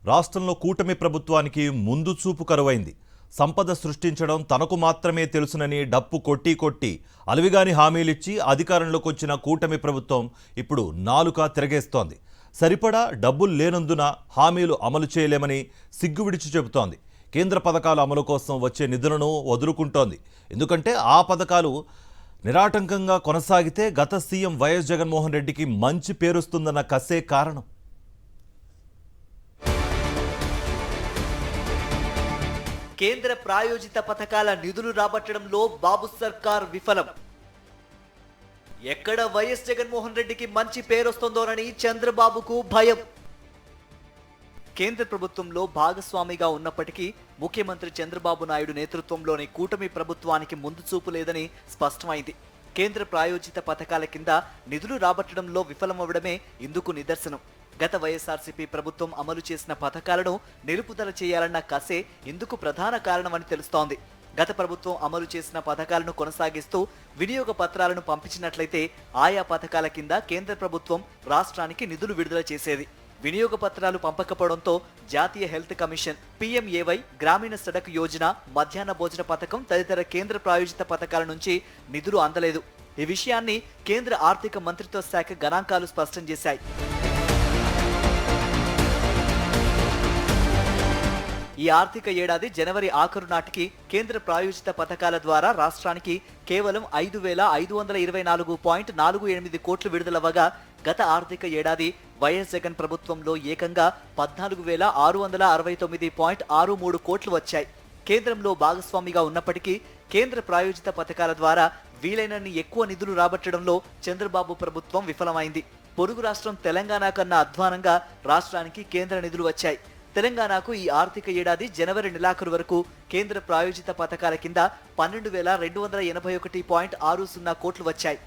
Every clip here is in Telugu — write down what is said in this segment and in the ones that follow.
రాష్ట్రంలో కూటమి ప్రభుత్వానికి ముందు చూపు కరువైంది. సంపద సృష్టించడం తనకు మాత్రమే తెలుసునని డప్పు కొట్టి అలవిగాని హామీలిచ్చి అధికారంలోకి వచ్చిన కూటమి ప్రభుత్వం ఇప్పుడు నాలుక తిరగేస్తోంది. సరిపడా డబ్బులు లేనందున హామీలు అమలు చేయలేమని సిగ్గువిడిచి చెబుతోంది. కేంద్ర పథకాల అమలు కోసం వచ్చే నిధులను వదులుకుంటోంది. ఎందుకంటే ఆ పథకాలు నిరాటంకంగా కొనసాగితే గత సీఎం వైఎస్ జగన్మోహన్ రెడ్డికి మంచి పేరుస్తుందన్న కసే కారణం. కేంద్ర ప్రాయోజిత పథకాల నిధులు రాబట్టడంలో బాబు సర్కార్ విఫలం. ఎక్కడ వైఎస్ జగన్మోహన్ రెడ్డికి మంచి పేరొస్తుందోనని చంద్రబాబుకు భయం. కేంద్ర ప్రభుత్వంలో భాగస్వామిగా ఉన్నప్పటికీ ముఖ్యమంత్రి చంద్రబాబు నాయుడు నేతృత్వంలోని కూటమి ప్రభుత్వానికి ముందు చూపు లేదని స్పష్టమైంది. కేంద్ర ప్రాయోజిత పథకాల కింద నిధులు రాబట్టడంలో విఫలమవడమే ఇందుకు నిదర్శనం. గత వైఎస్ఆర్సీపీ ప్రభుత్వం అమలు చేసిన పథకాలను నిలుపుదల చేయాలన్న కసే ఇందుకు ప్రధాన కారణమని తెలుస్తోంది. గత ప్రభుత్వం అమలు చేసిన పథకాలను కొనసాగిస్తూ వినియోగ పత్రాలను పంపించినట్లయితే ఆయా పథకాల కింద కేంద్ర ప్రభుత్వం రాష్ట్రానికి నిధులు విడుదల చేసేది. వినియోగ పత్రాలు పంపకపోవడంతో జాతీయ హెల్త్ కమిషన్, PMAY, గ్రామీణ సడక్ యోజన, మధ్యాహ్న భోజన పథకం తదితర కేంద్ర ప్రాయోజిత పథకాల నుంచి నిధులు అందలేదు. ఈ విషయాన్ని కేంద్ర ఆర్థిక మంత్రిత్వ శాఖ గణాంకాలు స్పష్టం చేశాయి. ఈ ఆర్థిక ఏడాది జనవరి ఆఖరు నాటికి కేంద్ర ప్రాయోజిత పథకాల ద్వారా రాష్ట్రానికి కేవలం 5,524.48 కోట్లు విడుదలవ్వగా గత ఆర్థిక ఏడాది వైఎస్ జగన్ ప్రభుత్వంలో ఏకంగా 14,669.63 కోట్లు వచ్చాయి. కేంద్రంలో భాగస్వామిగా ఉన్నప్పటికీ కేంద్ర ప్రాయోజిత పథకాల ద్వారా వీలైనన్ని ఎక్కువ నిధులు రాబట్టడంలో చంద్రబాబు ప్రభుత్వం విఫలమైంది. పొరుగు రాష్ట్రం తెలంగాణ కన్నా అధ్వానంగా రాష్ట్రానికి కేంద్ర నిధులు వచ్చాయి. తెలంగాణకు ఈ ఆర్థిక ఏడాది జనవరి నెలాఖరు వరకు కేంద్ర ప్రాయోజిత పథకాల కింద 12,281.60 కోట్లు వచ్చాయి.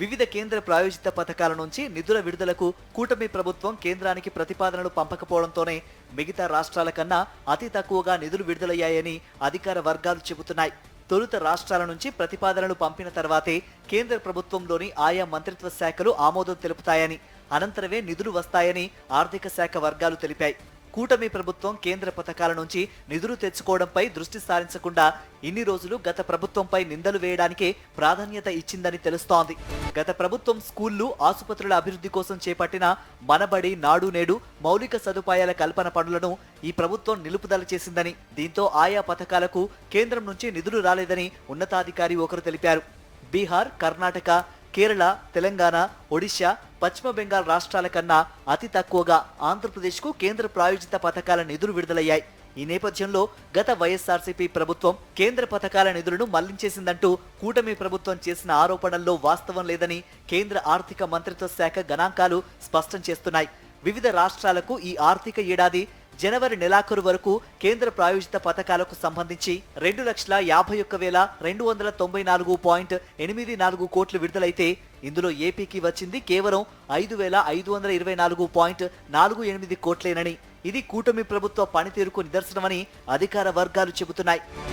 వివిధ కేంద్ర ప్రాయోజిత పథకాల నుంచి నిధుల విడుదలకు కూటమి ప్రభుత్వం కేంద్రానికి ప్రతిపాదనలు పంపకపోవడంతోనే మిగతా రాష్ట్రాల కన్నా అతి తక్కువగా నిధులు విడుదలయ్యాయని అధికార వర్గాలు చెబుతున్నాయి. తొలుత రాష్ట్రాల నుంచి ప్రతిపాదనలు పంపిన తర్వాతే కేంద్ర ప్రభుత్వంలోని ఆయా మంత్రిత్వ శాఖలు ఆమోదం తెలుపుతాయని, అనంతరమే నిధులు వస్తాయని ఆర్థిక శాఖ వర్గాలు తెలిపాయి. కూటమి ప్రభుత్వం కేంద్ర పథకాల నుంచి నిధులు తెచ్చుకోవడంపై దృష్టి సారించకుండా ఇన్ని రోజులు గత ప్రభుత్వంపై నిందలు వేయడానికే ప్రాధాన్యత ఇచ్చిందని తెలుస్తోంది. గత ప్రభుత్వం స్కూళ్లు, ఆసుపత్రుల అభివృద్ధి కోసం చేపట్టిన మనబడి, నాడు నేడు మౌలిక సదుపాయాల కల్పన పనులను ఈ ప్రభుత్వం నిలుపుదల చేసిందని, దీంతో ఆయా పథకాలకు కేంద్రం నుంచి నిధులు రాలేదని ఉన్నతాధికారి ఒకరు తెలిపారు. బీహార్, కర్ణాటక, కేరళ, తెలంగాణ, ఒడిశా, పశ్చిమ బెంగాల్ రాష్ట్రాల కన్నా అతి తక్కువగా ఆంధ్రప్రదేశ్కు కేంద్ర ప్రాయోజిత పథకాల నిధులు విడుదలయ్యాయి. ఈ నేపథ్యంలో గత వైఎస్ఆర్సీపీ ప్రభుత్వం కేంద్ర పథకాల నిధులను మళ్లించేసిందంటూ కూటమి ప్రభుత్వం చేసిన ఆరోపణల్లో వాస్తవం లేదని కేంద్ర ఆర్థిక మంత్రిత్వ శాఖ గణాంకాలు స్పష్టం చేస్తున్నాయి. వివిధ రాష్ట్రాలకు ఈ ఆర్థిక ఏడాది జనవరి నెలాఖరు వరకు కేంద్ర ప్రాయోజిత పథకాలకు సంబంధించి 2,51,294.84 కోట్లు విడుదలైతే ఇందులో ఏపీకి వచ్చింది కేవలం 5,524.48 కోట్లేనని, ఇది కూటమి ప్రభుత్వ పనితీరుకు నిదర్శనమని అధికార వర్గాలు చెబుతున్నాయి.